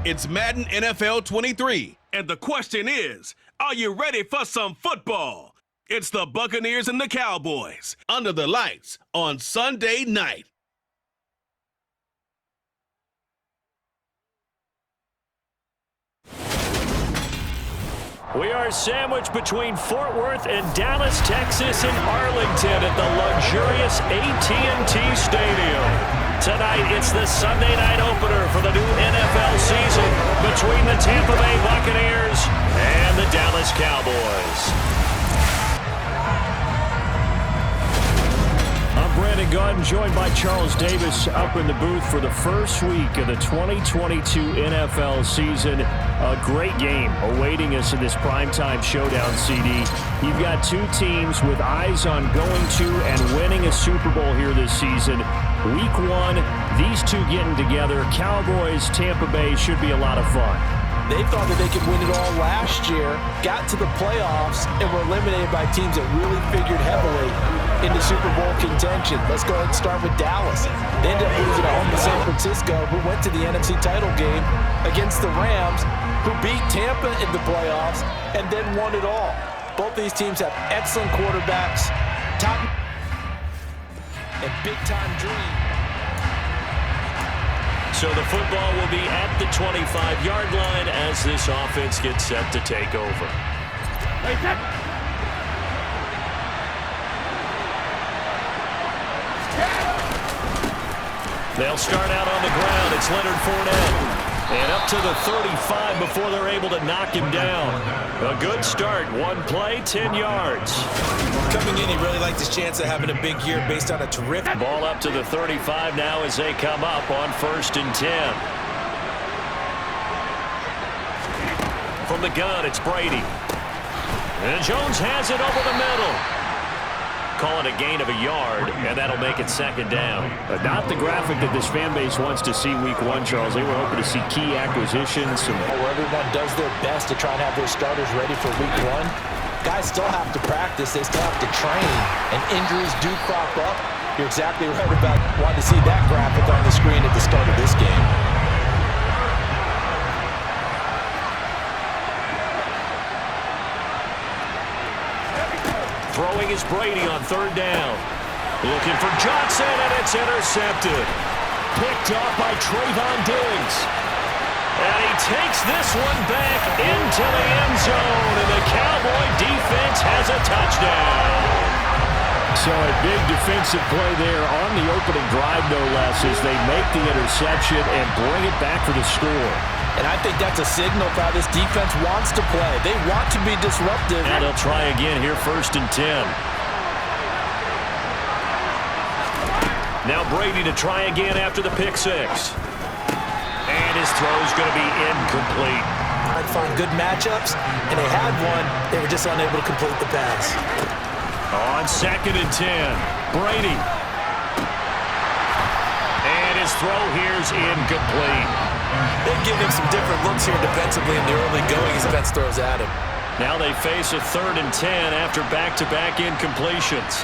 It's Madden NFL 23. And the question is, are you ready for some football? It's the Buccaneers and the Cowboys under the lights on Sunday night. We are sandwiched between Fort Worth and Dallas, Texas, and Arlington at the luxurious AT&T Stadium. Tonight, it's the Sunday night opener for the new NFL season between the Tampa Bay Buccaneers and the Dallas Cowboys. I'm Brandon Gautin, joined by Charles Davis up in the booth for the first week of the 2022 NFL season. A great game awaiting us in this primetime showdown, CD. You've got two teams with eyes on going to and winning a Super Bowl here this season. Week one, these two getting together. Cowboys, Tampa Bay should be a lot of fun. They thought that they could win it all last year, got to the playoffs, and were eliminated by teams that really figured heavily into Super Bowl contention. Let's go ahead and start with Dallas. They ended up losing at home to San Francisco, who went to the NFC title game against the Rams, who beat Tampa in the playoffs and then won it all. Both these teams have excellent quarterbacks, top and big-time dream. So the football will be at the 25-yard line as this offense gets set to take over. They'll start out on the ground. It's Leonard Fournette. And up to the 35 before they're able to knock him down. A good start. One play, 10 yards. Coming in, he really liked his chance of having a big year based on a terrific... Ball up to the 35 now as they come up on 1st and 10. From the gun, it's Brady. And Jones has it over the middle. Call it a gain of a yard, and that'll make it 2nd down. Not the graphic that this fan base wants to see week one, Charles. They were hoping to see key acquisitions. Where everyone does their best to try and have their starters ready for week one. Guys still have to practice. They still have to train, and injuries do crop up. You're exactly right about wanting to see that graphic on the screen at the start of this game. Throwing is Brady on 3rd down. Looking for Johnson, and it's intercepted. Picked off by Trayvon Diggs. And he takes this one back into the end zone, and the Cowboy defense has a touchdown. So a big defensive play there on the opening drive, no less, as they make the interception and bring it back for the score. And I think that's a signal for how this defense wants to play. They want to be disruptive. And they'll try again here, 1st and 10. Now Brady to try again after the pick six. And his throw's going to be incomplete. I'd find good matchups, and they had one. They were just unable to complete the pass. On 2nd and 10, Brady. And his throw here's incomplete. They give him some different looks here defensively in the early going as Spence throws at him. Now they face a 3rd and 10 after back-to-back incompletions.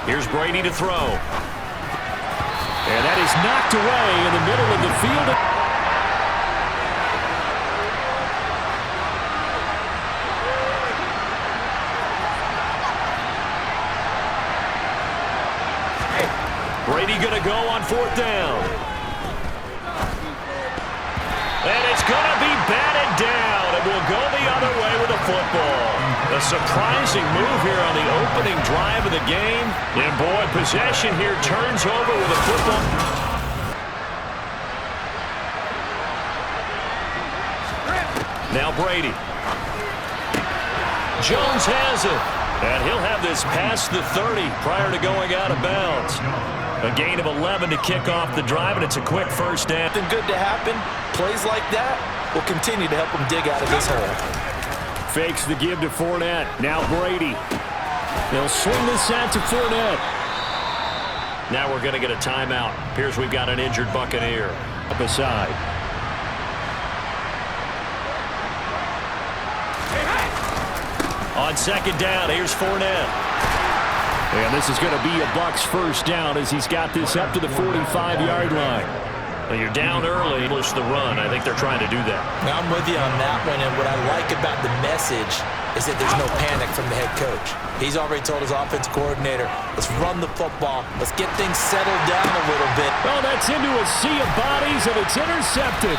Here's Brady to throw. And that is knocked away in the middle of the field. Brady going to go on 4th down. And it's going to be batted down. It will go the other way with the football. A surprising move here on the opening drive of the game. And boy, possession here turns over with a football. Now Brady. Jones has it. And he'll have this past the 30 prior to going out of bounds. A gain of 11 to kick off the drive, and it's a quick 1st down. Something good to happen. Plays like that will continue to help them dig out of this hole. Fakes the give to Fournette. Now Brady. They'll swing this out to Fournette. Now we're going to get a timeout. Appears we've got an injured Buccaneer. Up aside. On 2nd down, here's Fournette. And this is going to be a Bucs first down as he's got this up to the 45-yard line. Well, you're down early, push the run. I think they're trying to do that. Now, I'm with you on that one, and what I like about the message is that there's no panic from the head coach. He's already told his offensive coordinator, let's run the football. Let's get things settled down a little bit. Oh, that's into a sea of bodies, and it's intercepted.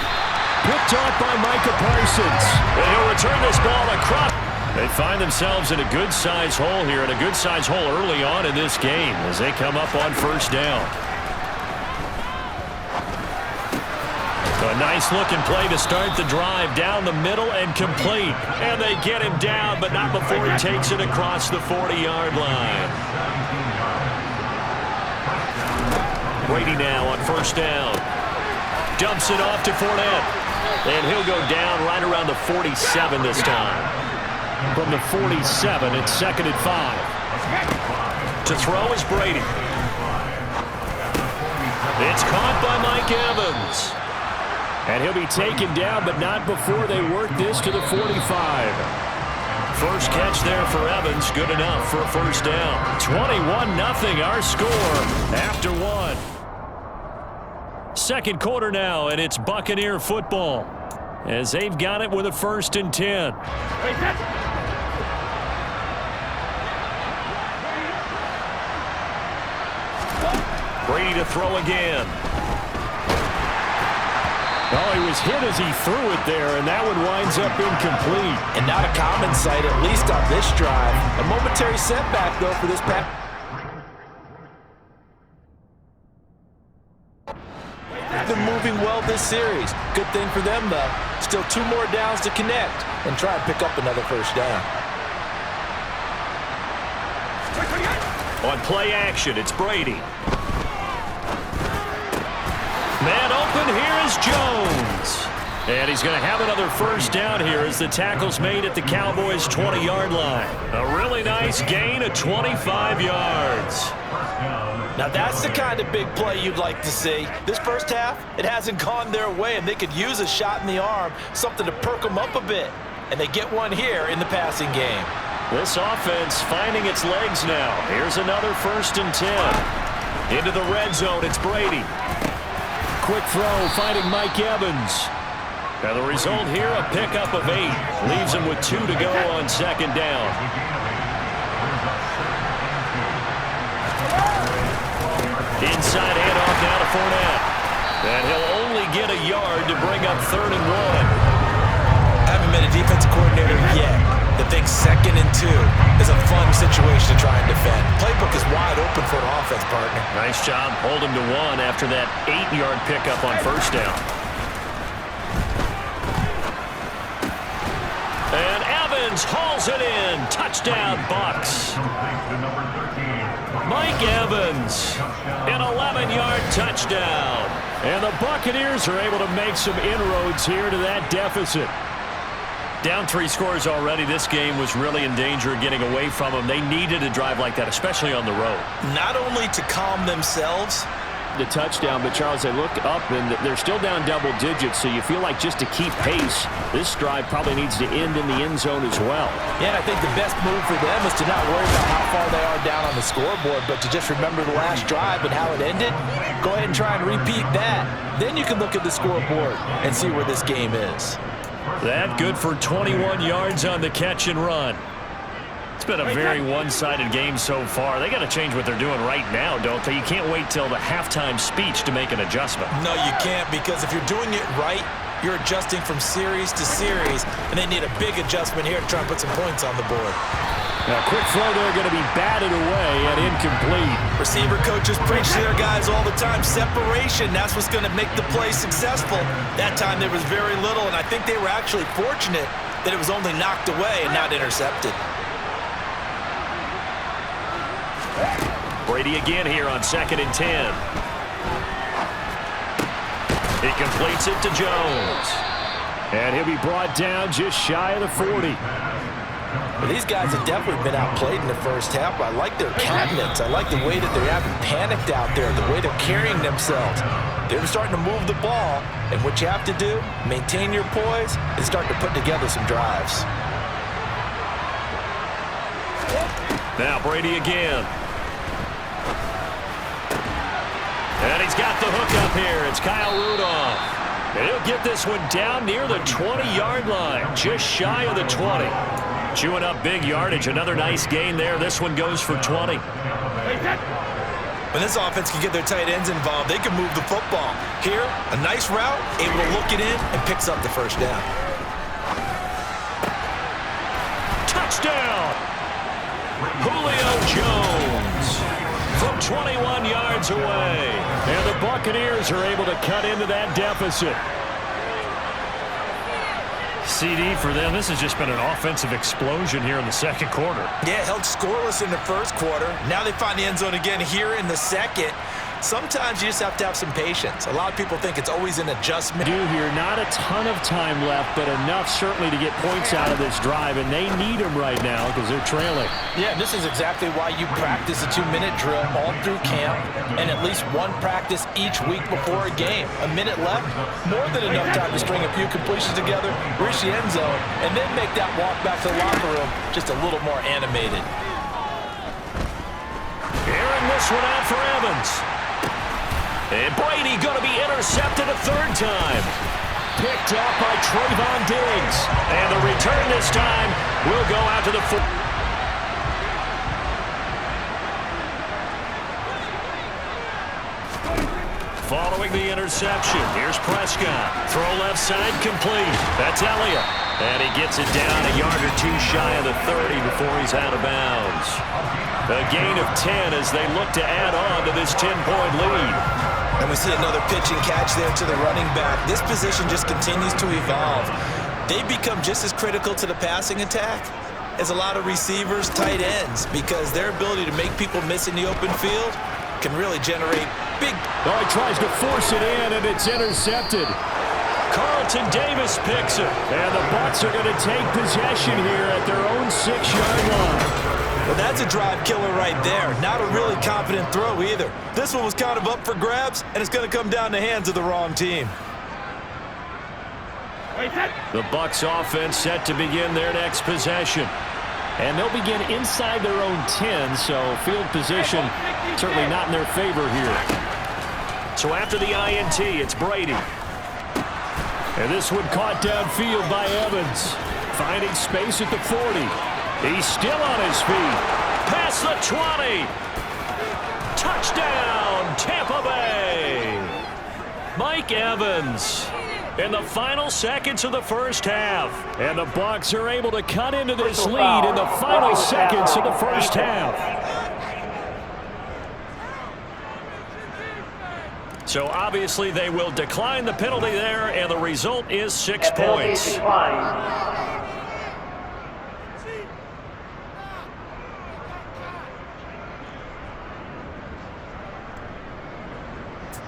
Picked off by Micah Parsons. And he'll return this ball across. They find themselves in a good-sized hole here, and a good-sized hole early on in this game as they come up on first down. A nice-looking play to start the drive down the middle and complete. And they get him down, but not before he takes it across the 40-yard line. Brady now on first down. Dumps it off to Fournette. And he'll go down right around the 47 this time. From the 47, it's 2nd and 5. To throw is Brady. It's caught by Mike Evans. And he'll be taken down, but not before they work this to the 45. First catch there for Evans. Good enough for a first down. 21-0 our score after one. Second quarter now, and it's Buccaneer football as they've got it with a 1st and 10. Brady to throw again. Oh, he was hit as he threw it there, and that one winds up incomplete. And not a common sight, at least on this drive. A momentary setback, though, for this pass. They're moving well this series. Good thing for them, though. Still 2 more downs to connect and try and pick up another first down. On play action, it's Brady. Man open, here is Jones. And he's going to have another first down here as the tackle's made at the Cowboys' 20-yard line. A really nice gain of 25 yards. Now that's the kind of big play you'd like to see. This first half, it hasn't gone their way, and they could use a shot in the arm, something to perk them up a bit. And they get one here in the passing game. This offense finding its legs now. Here's another 1st and 10. Into the red zone, it's Brady. Quick throw, finding Mike Evans. Now the result here, a pickup of 8. Leaves him with 2 to go on 2nd down. Inside handoff now to Fournette. And he'll only get a yard to bring up 3rd and 1. Haven't been a defensive coordinator yet that thinks 2nd and 2 is a fun situation to try and defend. Playbook is wide open for an offense, partner. Nice job. Hold him to 1 after that 8-yard pickup on first down. And Evans hauls it in. Touchdown, Bucs. Mike Evans, an 11-yard touchdown. And the Buccaneers are able to make some inroads here to that deficit. Down 3 scores already. This game was really in danger of getting away from them. They needed a drive like that, especially on the road. Not only to calm themselves, the touchdown, but Charles, they look up and they're still down double digits, so you feel like just to keep pace, this drive probably needs to end in the end zone as well. Yeah, and I think the best move for them is to not worry about how far they are down on the scoreboard, but to just remember the last drive and how it ended. Go ahead and try and repeat that. Then you can look at the scoreboard and see where this game is. That good for 21 yards on the catch and run. It's been a very one-sided game so far. They got to change what they're doing right now, don't they? You can't wait till the halftime speech to make an adjustment. no, you can't, because if you're doing it right, you're adjusting from series to series, and they need a big adjustment here to try and put some points on the board. Now, quick throw there, going to be batted away and incomplete. Receiver coaches preach to their guys all the time. Separation, that's what's going to make the play successful. That time there was very little, and I think they were actually fortunate that it was only knocked away and not intercepted. Brady again here on 2nd and 10. He completes it to Jones. And he'll be brought down just shy of the 40. Well, these guys have definitely been outplayed in the first half. I like their cabinets. I like the way that they haven't panicked out there, the way they're carrying themselves. They're starting to move the ball, and what you have to do, maintain your poise and start to put together some drives. Now Brady again. And he's got the hook up here. It's Kyle Rudolph. And he'll get this one down near the 20-yard line, just shy of the 20. Chewing up big yardage. Another nice gain there. This one goes for 20. When this offense can get their tight ends involved, they can move the football. Here, a nice route, able to look it in, and picks up the first down. Touchdown! Julio Jones from 21 yards away. And the Buccaneers are able to cut into that deficit. CD for them, this has just been an offensive explosion here in the second quarter. Yeah, held scoreless in the first quarter. Now they find the end zone again here in the second. Sometimes you just have to have some patience. A lot of people think it's always an adjustment. Here, not a ton of time left, but enough certainly to get points out of this drive, and they need them right now because they're trailing. Yeah, this is exactly why you practice a 2-minute drill all through camp and at least one practice each week before a game. A minute left, more than enough time to string a few completions together, reach the end zone, and then make that walk back to the locker room just a little more animated. Airing this one out for Evans. And Brady going to be intercepted a third time. Picked off by Trayvon Diggs. And the return this time will go out to the Following the interception, here's Prescott. Throw left side complete. That's Elliott. And he gets it down a yard or two shy of the 30 before he's out of bounds. A gain of 10 as they look to add on to this 10-point lead. And we see another pitch and catch there to the running back. This position just continues to evolve. They become just as critical to the passing attack as a lot of receivers, tight ends, because their ability to make people miss in the open field can really generate big. Oh, he tries to force it in, and it's intercepted. Carlton Davis picks it. And the Bucs are going to take possession here at their own 6-yard line. Well, that's a drive killer right there. Not a really confident throw either. This one was kind of up for grabs, and it's going to come down the hands of the wrong team. The Bucs offense set to begin their next possession. And they'll begin inside their own 10, so field position certainly not in their favor here. So after the INT, it's Brady. And this one caught downfield by Evans. Finding space at the 40. He's still on his feet. Past the 20. Touchdown, Tampa Bay. Mike Evans in the final seconds of the first half. And the Bucs are able to cut into this lead in the final seconds of the first half. So obviously they will decline the penalty there, and the result is 6 points.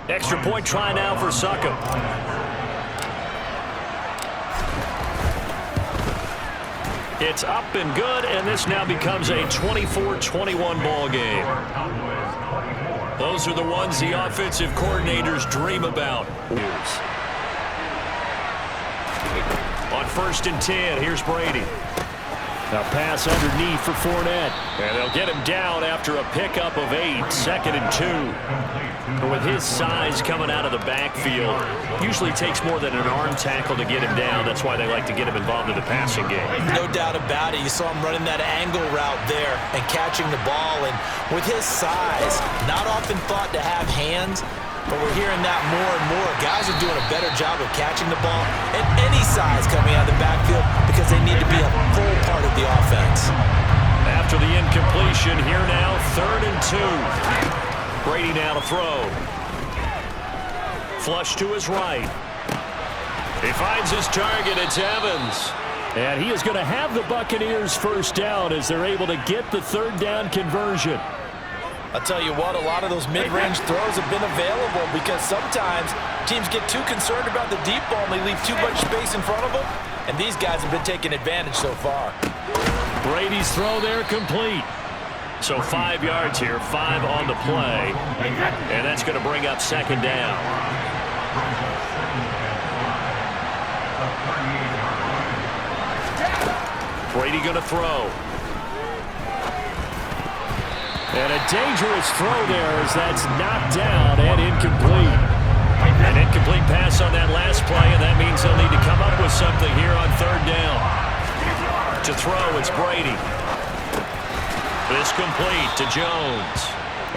Extra point try now for Succop. It's up and good, and this now becomes a 24-21 ball game. Those are the ones the offensive coordinators dream about. On 1st and 10, here's Brady. Now pass underneath for Fournette. And they'll get him down after a pickup of 8, 2nd and 2. But with his size coming out of the backfield, usually takes more than an arm tackle to get him down. That's why they like to get him involved in the passing game. No doubt about it. You saw him running that angle route there and catching the ball. And with his size, not often thought to have hands, but we're hearing that more and more. Guys are doing a better job of catching the ball at any size coming out of the backfield because they need to be a full part of the offense. After the incompletion, here now, 3rd and 2. Brady now to throw. Flush to his right. He finds his target. It's Evans. And he is going to have the Buccaneers first down as they're able to get the 3rd down conversion. I'll tell you what, a lot of those mid-range throws have been available because sometimes teams get too concerned about the deep ball and they leave too much space in front of them, and these guys have been taking advantage so far. Brady's throw there complete. So 5 yards here, 5 on the play, and that's going to bring up 2nd down. Brady going to throw. And a dangerous throw there as that's knocked down and incomplete. An incomplete pass on that last play, and that means they'll need to come up with something here on third down. To throw, it's Brady. This complete to Jones.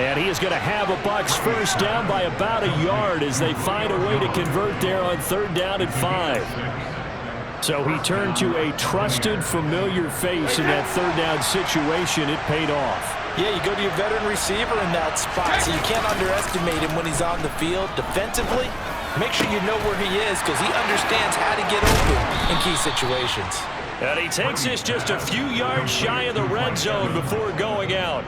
And he is going to have a Bucs first down by about a yard as they find a way to convert there on third down and 5. So he turned to a trusted, familiar face in that third down situation. It paid off. Yeah, you go to your veteran receiver in that spot, so you can't underestimate him when he's on the field. Defensively, make sure you know where he is because he understands how to get open in key situations. And he takes this just a few yards shy of the red zone before going out.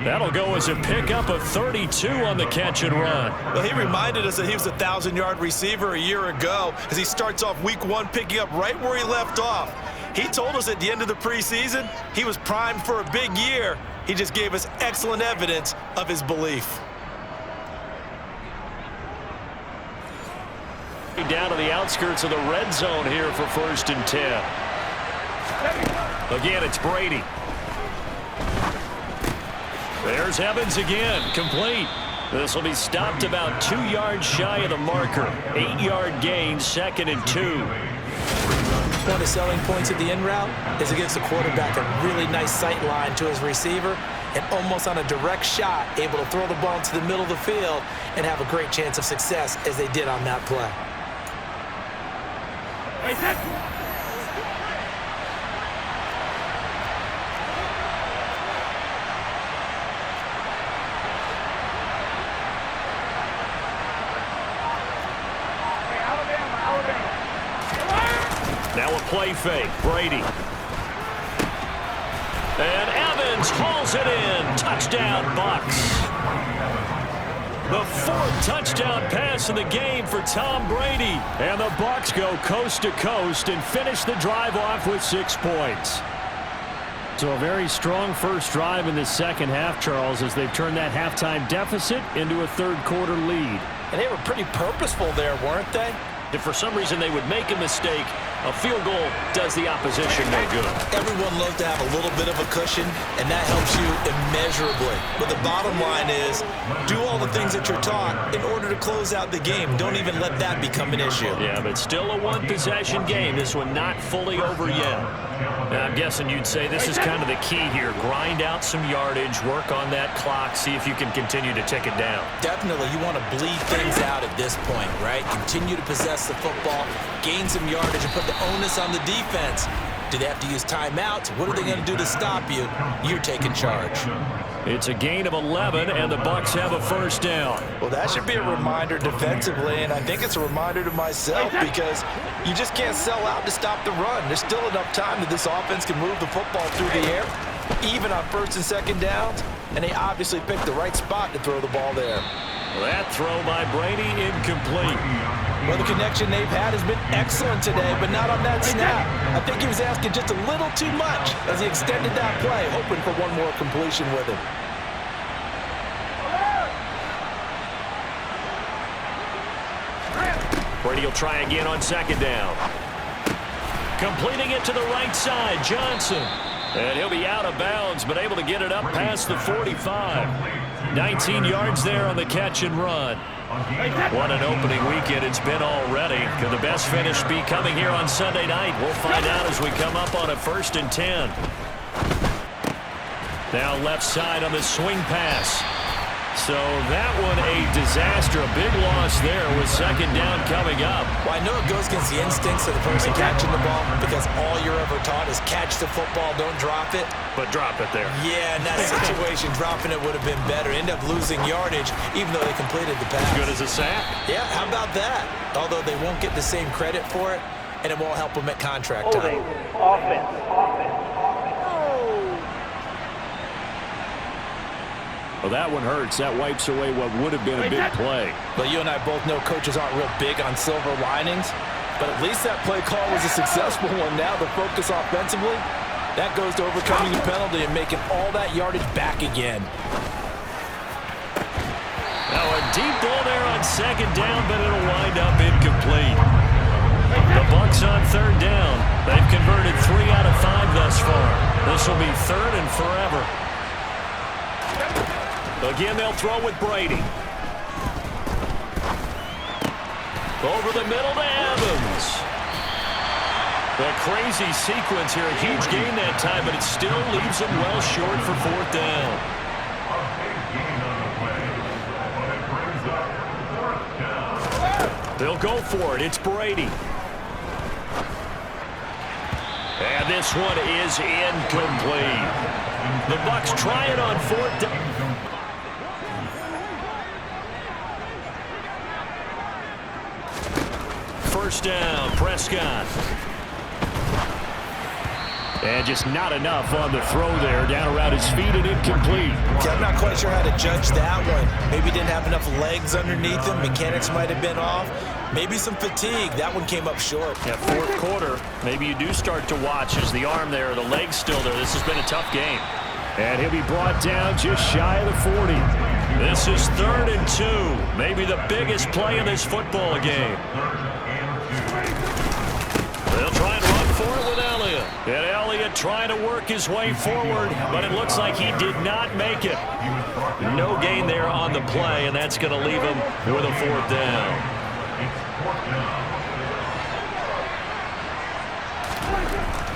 That'll go as a pickup of 32 on the catch and run. Well, he reminded us that he was a 1,000-yard receiver a year ago as he starts off week 1 picking up right where he left off. He told us at the end of the preseason he was primed for a big year. He just gave us excellent evidence of his belief. Down to the outskirts of the red zone here for 1st and 10. Again, it's Brady. There's Evans again, complete. This will be stopped about 2 yards shy of the marker. 8-yard gain, 2nd and 2. One of the selling points of the in route is it gives the quarterback a really nice sight line to his receiver and almost on a direct shot able to throw the ball into the middle of the field and have a great chance of success as they did on that play. Now a play fake, Brady. And Evans hauls it in. Touchdown, Bucs. The 4th touchdown pass of the game for Tom Brady. And the Bucs go coast to coast and finish the drive off with 6 points. So a very strong first drive in the second half, Charles, as they've turned that halftime deficit into a third-quarter lead. And they were pretty purposeful there, weren't they? If for some reason they would make a mistake, a field goal does the opposition no good. Everyone loves to have a little bit of a cushion, and that helps you immeasurably. But the bottom line is, do all the things that you're taught in order to close out the game. Don't even let that become an issue. Yeah, but still a one-possession game. This one not fully over yet. Now, I'm guessing you'd say this is kind of the key here. Grind out some yardage, work on that clock, see if you can continue to tick it down. Definitely, you want to bleed things out at this point, right? Continue to possess the football, gain some yardage, and put the onus on the defense. Do they have to use timeouts? What are they going to do to stop you? You're taking charge. It's a gain of 11, and the Bucs have a first down. Well, that should be a reminder defensively, and I think it's a reminder to myself because you just can't sell out to stop the run. There's still enough time that this offense can move the football through the air, even on 1st and 2nd downs, and they obviously picked the right spot to throw the ball there. That throw by Brady incomplete. Well, the connection they've had has been excellent today, but not on that snap. I think he was asking just a little too much as he extended that play, hoping for one more completion with him. Brady will try again on 2nd down. Completing it to the right side, Johnson. And he'll be out of bounds, but able to get it up past the 45. 19 yards there on the catch and run. What an opening weekend it's been already. Could the best finish be coming here on Sunday night? We'll find out as we come up on a 1st and 10. Now left side on the swing pass. So that one a disaster. A big loss there with 2nd down coming up. Well, I know it goes against the instincts of the person catching the ball because all you're ever taught is catch the football, don't drop it. But drop it there. Yeah, in that situation, dropping it would have been better. End up losing yardage, even though they completed the pass. Good as a sack. Yeah, how about that? Although they won't get the same credit for it, and it won't help them at contract time. Well, that one hurts. That wipes away what would have been a big play. But you and I both know coaches aren't real big on silver linings, but at least that play call was a successful one. Now the focus offensively, that goes to overcoming the penalty and making all that yardage back again. Now a deep ball there on 2nd down, but it'll wind up incomplete. The Bucs on 3rd down. They've converted 3 out of 5 thus far. This will be 3rd and forever. Again, they'll throw with Brady. Over the middle to Evans. A crazy sequence here. A huge gain that time, but it still leaves them well short for fourth down. They'll go for it. It's Brady. And this one is incomplete. The Bucs try it on fourth down. First down, Prescott. And just not enough on the throw there. Down around his feet and incomplete. Yeah, I'm not quite sure how to judge that one. Maybe didn't have enough legs underneath him. Mechanics might have been off. Maybe some fatigue. That one came up short. Yeah, fourth quarter, maybe you do start to watch as the arm there, the leg's still there. This has been a tough game. And he'll be brought down just shy of the 40. This is 3rd and 2. Maybe the biggest play in this football game. They'll try and run for it with Elliott. And Elliott trying to work his way forward, but it looks like he did not make it. No gain there on the play, and that's going to leave him with a fourth down.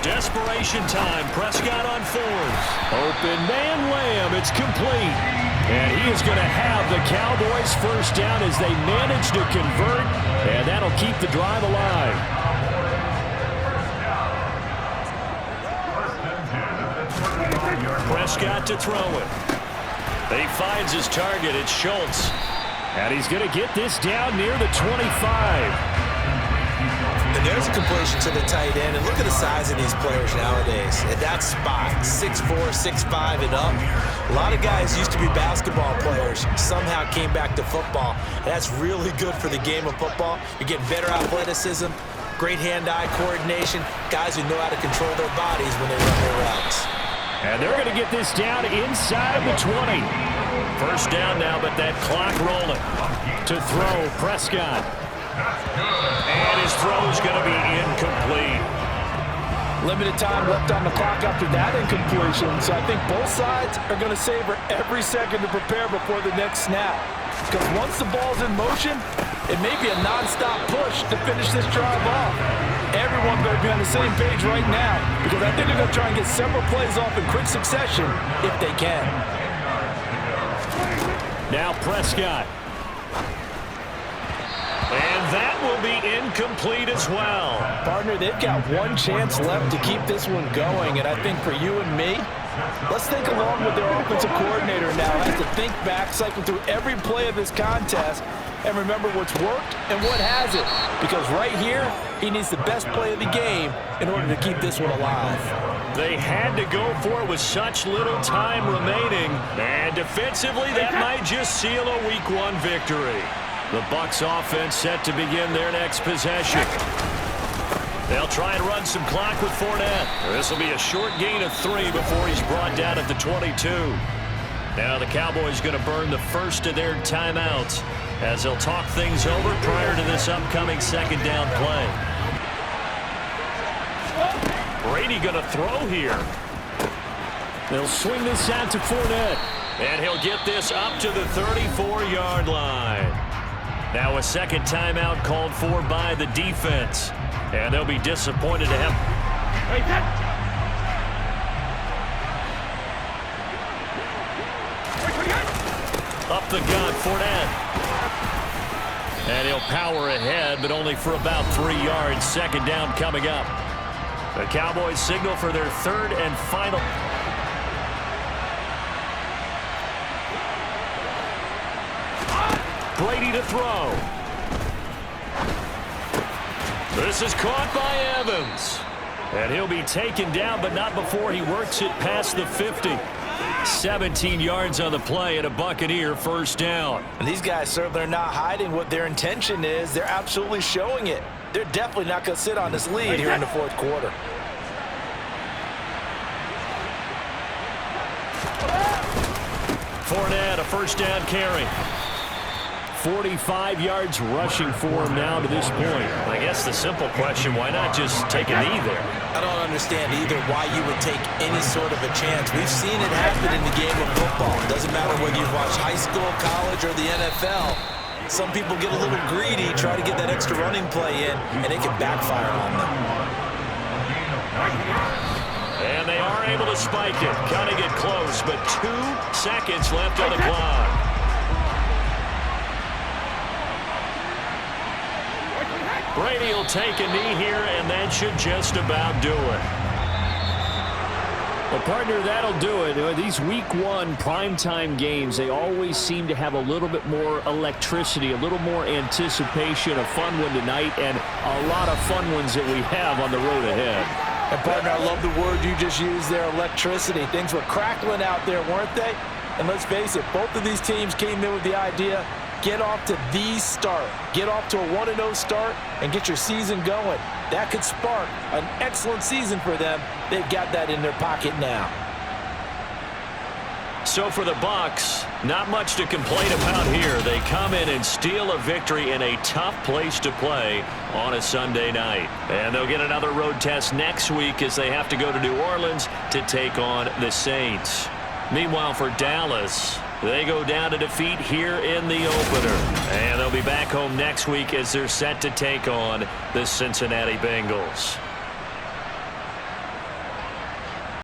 Desperation time. Prescott on fourth. Open man Lamb. It's complete. And he is going to have the Cowboys first down as they manage to convert. And that'll keep the drive alive. Prescott to throw it. He finds his target. It's Schultz. And he's going to get this down near the 25. And there's a completion to the tight end. And look at the size of these players nowadays. At that spot, 6'4", 6'5", and up. A lot of guys used to be basketball players, somehow came back to football. And that's really good for the game of football. You're getting better athleticism, great hand-eye coordination, guys who know how to control their bodies when they run their routes. And they're going to get this down inside the 20. First down now, but that clock rolling. To throw, Prescott. And his throw is going to be incomplete. Limited time left on the clock after that incompletion, so I think both sides are going to savor every second to prepare before the next snap. Because once the ball's in motion, it may be a non-stop push to finish this drive off. Everyone better be on the same page right now, because I think they're going to try and get several plays off in quick succession if they can. Now Prescott. And that will be incomplete as well. Partner, they've got one chance left to keep this one going, and I think for you and me, let's think along with their offensive coordinator now as to think back, cycle through every play of this contest, and remember what's worked and what hasn't. Because right here, he needs the best play of the game in order to keep this one alive. They had to go for it with such little time remaining. And defensively, that might just seal a Week 1 victory. The Bucs offense set to begin their next possession. They'll try and run some clock with Fournette. This will be a short gain of 3 before he's brought down at the 22. Now the Cowboys going to burn the first of their timeouts as they'll talk things over prior to this upcoming second down play. Brady going to throw here. They'll swing this out to Fournette. And he'll get this up to the 34-yard line. Now a second timeout called for by the defense. And they'll be disappointed to have... Up the gut, Fournette. And he'll power ahead, but only for about 3 yards. Second down coming up. The Cowboys signal for their third and final... Brady to throw. This is caught by Evans. And he'll be taken down, but not before he works it past the 50. 17 yards on the play and a Buccaneer first down. And these guys certainly are not hiding what their intention is. They're absolutely showing it. They're definitely not going to sit on this lead here in the fourth quarter. Fournette, a first down carry. 45 yards rushing for him now to this point. I guess the simple question, why not just take a knee there? I don't understand either why you would take any sort of a chance. We've seen it happen in the game of football. It doesn't matter whether you've watched high school, college, or the NFL. Some people get a little greedy, try to get that extra running play in, and it can backfire on them. And they are able to spike it. Cutting it close, but 2 seconds left on the clock. Brady will take a knee here, and that should just about do it. Well, partner, that'll do it. These Week 1 primetime games, they always seem to have a little bit more electricity, a little more anticipation. A fun one tonight, and a lot of fun ones that we have on the road ahead. And, partner, I love the word you just used there, electricity. Things were crackling out there, weren't they? And let's face it, both of these teams came in with the idea, get off to the start. Get off to a 1-0 start and get your season going. That could spark an excellent season for them. They've got that in their pocket now. So for the Bucs, not much to complain about here. They come in and steal a victory in a tough place to play on a Sunday night. And they'll get another road test next week as they have to go to New Orleans to take on the Saints. Meanwhile, for Dallas, they go down to defeat here in the opener. And they'll be back home next week as they're set to take on the Cincinnati Bengals.